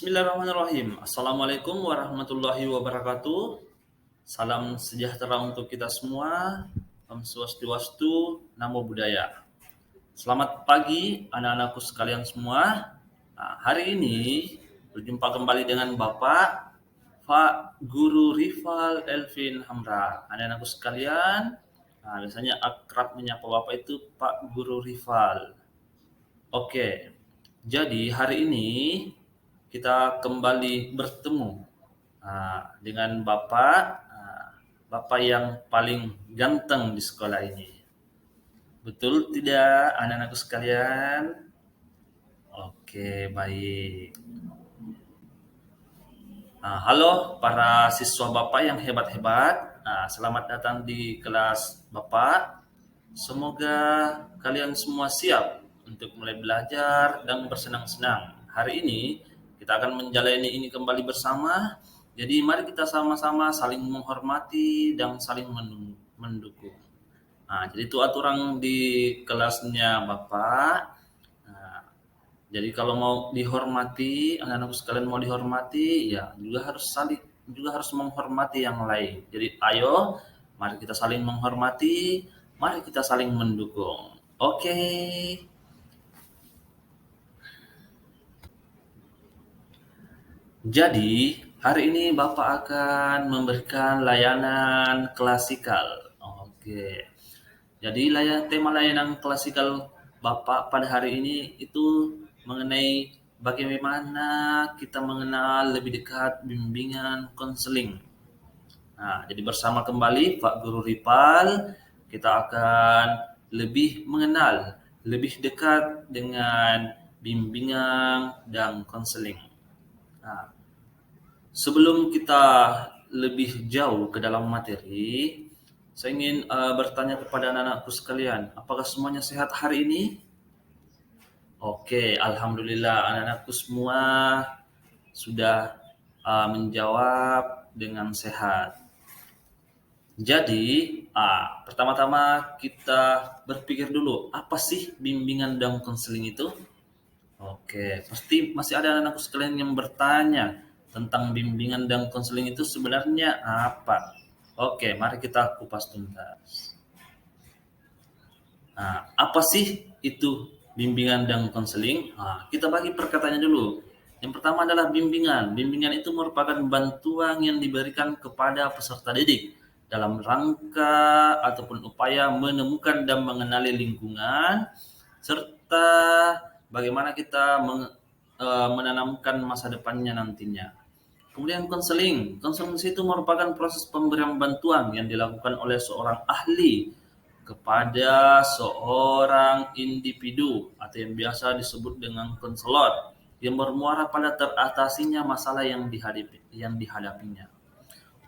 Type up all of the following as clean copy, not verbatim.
Bismillahirrahmanirrahim. Assalamualaikum warahmatullahi wabarakatuh. Salam sejahtera untuk kita semua. Om Swastiastu, Namo Buddhaya. Selamat pagi anak-anakku sekalian semua. Nah, hari ini berjumpa kembali dengan Bapak Pak Guru Rival Elvin Hamra. Anak-anakku sekalian, biasanya akrab menyapa Bapak itu Pak Guru Rival. Oke, jadi hari ini kita kembali bertemu dengan Bapak yang paling ganteng di sekolah ini. Betul tidak anak-anakku sekalian? Oke, baik. Halo para siswa Bapak yang hebat-hebat. Selamat datang di kelas Bapak. Semoga kalian semua siap untuk mulai belajar dan bersenang-senang. Hari ini kita akan menjalani ini kembali bersama. Jadi mari kita sama-sama saling menghormati dan saling mendukung. Jadi itu aturan di kelasnya Bapak. Jadi kalau mau dihormati, anak-anak sekalian mau dihormati, ya juga harus menghormati yang lain. Jadi ayo, mari kita saling menghormati, mari kita saling mendukung. Oke. Jadi, hari ini Bapak akan memberikan layanan klasikal. Oke. Jadi tema layanan klasikal Bapak pada hari ini itu mengenai bagaimana kita mengenal lebih dekat bimbingan konseling. Jadi bersama kembali Pak Guru Ripal, kita akan lebih mengenal, lebih dekat dengan bimbingan dan konseling. Sebelum kita lebih jauh ke dalam materi, saya ingin bertanya kepada anak-anakku sekalian, apakah semuanya sehat hari ini? Oke, alhamdulillah anak-anakku semua sudah menjawab dengan sehat. Jadi, pertama-tama kita berpikir dulu, apa sih bimbingan dan konseling itu? Oke, pasti masih ada anak-anakku sekalian yang bertanya tentang bimbingan dan konseling itu sebenarnya apa? Oke, mari kita kupas tuntas. Apa sih itu bimbingan dan konseling? Kita bagi perkataannya dulu. Yang pertama adalah bimbingan. Bimbingan itu merupakan bantuan yang diberikan kepada peserta didik dalam rangka ataupun upaya menemukan dan mengenali lingkungan serta bagaimana kita menanamkan masa depannya nantinya. Kemudian konseling. Konseling itu merupakan proses pemberian bantuan yang dilakukan oleh seorang ahli kepada seorang individu atau yang biasa disebut dengan konselor yang bermuara pada teratasinya masalah yang dihadapinya.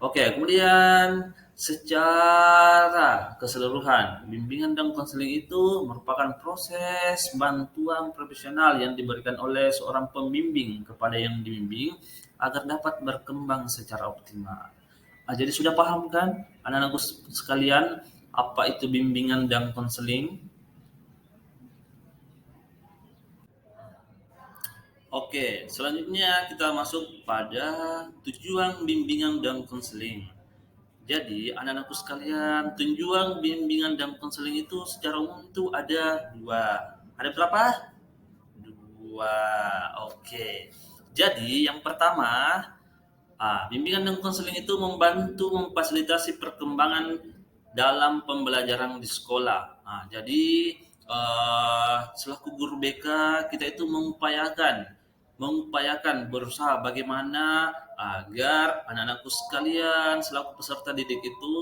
Oke, kemudian secara keseluruhan, bimbingan dan konseling itu merupakan proses bantuan profesional yang diberikan oleh seorang pembimbing kepada yang dibimbing agar dapat berkembang secara optimal. Jadi sudah paham kan anak-anakku sekalian apa itu bimbingan dan konseling? Oke, selanjutnya kita masuk pada tujuan bimbingan dan konseling. Jadi, anak-anakku sekalian, tujuan bimbingan dan konseling itu secara umum itu ada dua. Ada berapa? Dua. Oke. Jadi, yang pertama, bimbingan dan konseling itu membantu memfasilitasi perkembangan dalam pembelajaran di sekolah. Jadi, selaku guru BK, kita itu mengupayakan berusaha bagaimana agar anak-anakku sekalian selaku peserta didik itu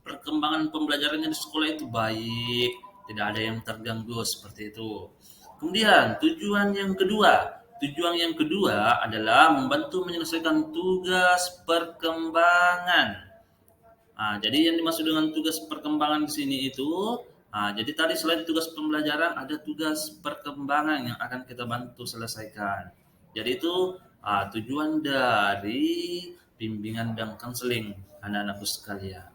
perkembangan pembelajarannya di sekolah itu baik, tidak ada yang terganggu seperti itu. Kemudian tujuan yang kedua adalah membantu menyelesaikan tugas perkembangan. Jadi yang dimaksud dengan tugas perkembangan di sini itu, jadi tadi selain tugas pembelajaran ada tugas perkembangan yang akan kita bantu selesaikan. Jadi itu tujuan dari bimbingan dan konseling anak-anakku sekalian.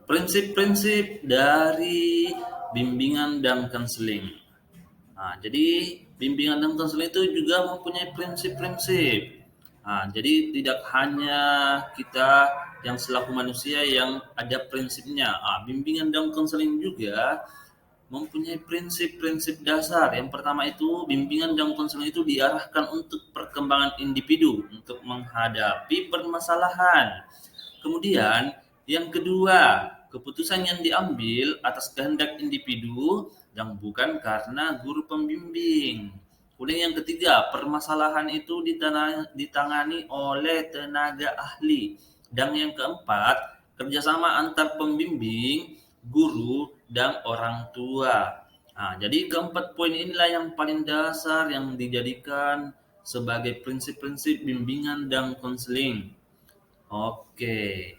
Prinsip-prinsip dari bimbingan dan konseling. Nah, jadi bimbingan dan konseling itu juga mempunyai prinsip-prinsip. Nah, jadi tidak hanya kita yang selaku manusia yang ada prinsipnya. Bimbingan dan konseling juga mempunyai prinsip-prinsip dasar. Yang pertama itu bimbingan dan konseling itu diarahkan untuk perkembangan individu untuk menghadapi permasalahan. Kemudian yang kedua, keputusan yang diambil atas kehendak individu dan bukan karena guru pembimbing. Kemudian yang ketiga, permasalahan itu ditangani oleh tenaga ahli. Dan yang keempat, kerjasama antar pembimbing, guru, dan orang tua. Nah, jadi keempat poin inilah yang paling dasar yang dijadikan sebagai prinsip-prinsip bimbingan dan konseling. Oke.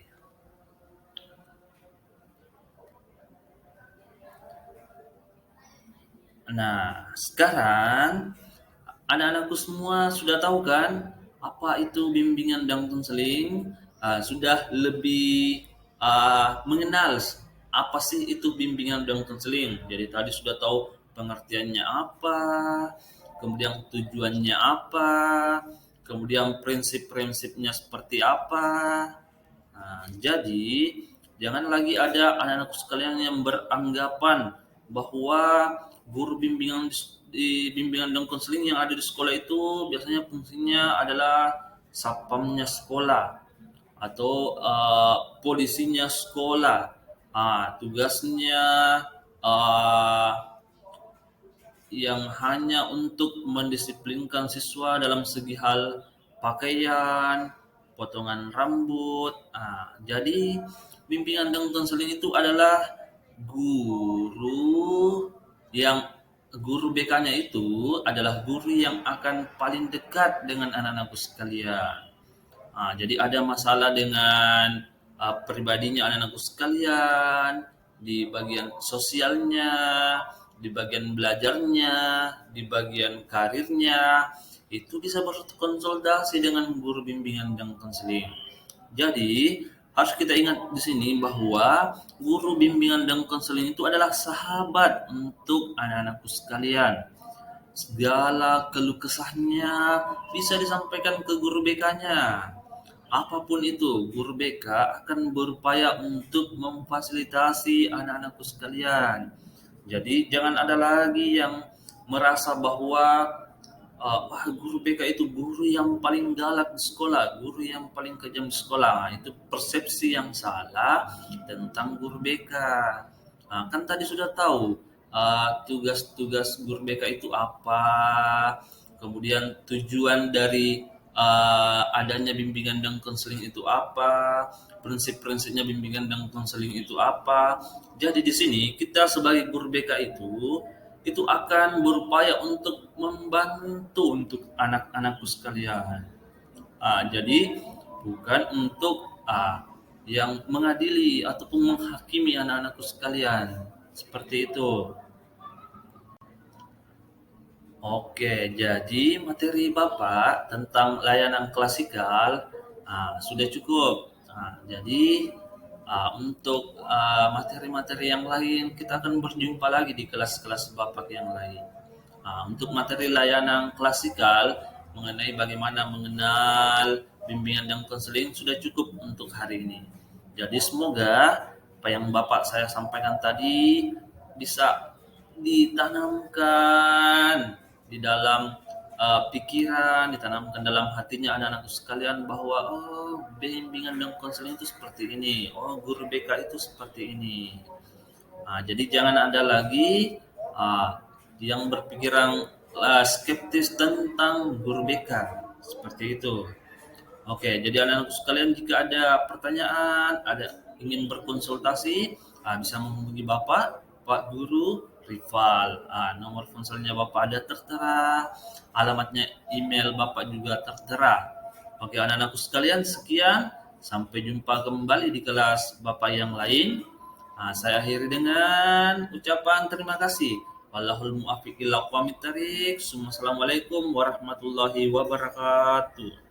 Nah, sekarang anak-anakku semua sudah tahu kan apa itu bimbingan dan konseling? Sudah lebih mengenal apa sih itu bimbingan dan konseling. Jadi tadi sudah tahu pengertiannya apa, kemudian tujuannya apa, kemudian prinsip-prinsipnya seperti apa. Nah, jadi jangan lagi ada anak-anak sekalian yang beranggapan bahwa guru bimbingan di bimbingan dan konseling yang ada di sekolah itu biasanya fungsinya adalah satpamnya sekolah atau polisinya sekolah. Tugasnya uh, yang hanya untuk mendisiplinkan siswa dalam segi hal pakaian, potongan rambut. Jadi bimbingan dan konseling itu adalah guru yang guru BK-nya itu adalah guru yang akan paling dekat dengan anak-anakku sekalian. Jadi ada masalah dengan pribadinya anak-anakku sekalian, di bagian sosialnya, di bagian belajarnya, di bagian karirnya, itu bisa berkonsultasi dengan guru bimbingan dan konseling. Jadi harus kita ingat di sini bahwa guru bimbingan dan konseling itu adalah sahabat untuk anak-anakku sekalian. Segala keluh kesahnya bisa disampaikan ke guru BK-nya. Apapun itu, guru BK akan berupaya untuk memfasilitasi anak-anakku sekalian. Jadi jangan ada lagi yang merasa bahwa guru BK itu guru yang paling galak di sekolah, guru yang paling kejam di sekolah. Itu persepsi yang salah tentang guru BK. Kan tadi sudah tahu tugas-tugas guru BK itu apa, kemudian tujuan dari adanya bimbingan dan konseling itu apa, prinsip-prinsipnya bimbingan dan konseling itu apa. Jadi di sini kita sebagai guru BK itu akan berupaya untuk membantu untuk anak-anakku sekalian. Jadi bukan untuk yang mengadili ataupun menghakimi anak-anakku sekalian. Seperti itu. Oke, jadi materi Bapak tentang layanan klasikal sudah cukup. Jadi untuk materi-materi yang lain kita akan berjumpa lagi di kelas-kelas Bapak yang lain. Untuk materi layanan klasikal mengenai bagaimana mengenal bimbingan dan konseling sudah cukup untuk hari ini. Jadi semoga apa yang Bapak saya sampaikan tadi bisa ditanamkan di dalam pikiran, ditanamkan dalam hatinya anak-anak sekalian bahwa bimbingan dan konseling itu seperti ini, guru BK itu seperti ini. Jadi jangan ada lagi yang berpikiran skeptis tentang guru BK seperti itu. Oke, jadi anak-anak sekalian jika ada pertanyaan, ada ingin berkonsultasi, bisa menghubungi Bapak, Pak Guru Rival. Nomor ponselnya Bapak ada tertera, alamatnya email Bapak juga tertera. Oke, anak-anakku sekalian, sekian. Sampai jumpa kembali di kelas Bapak yang lain. Saya akhiri dengan ucapan terima kasih. Wallahul muwaffiq ila aqwamit thariq. Assalamualaikum warahmatullahi wabarakatuh.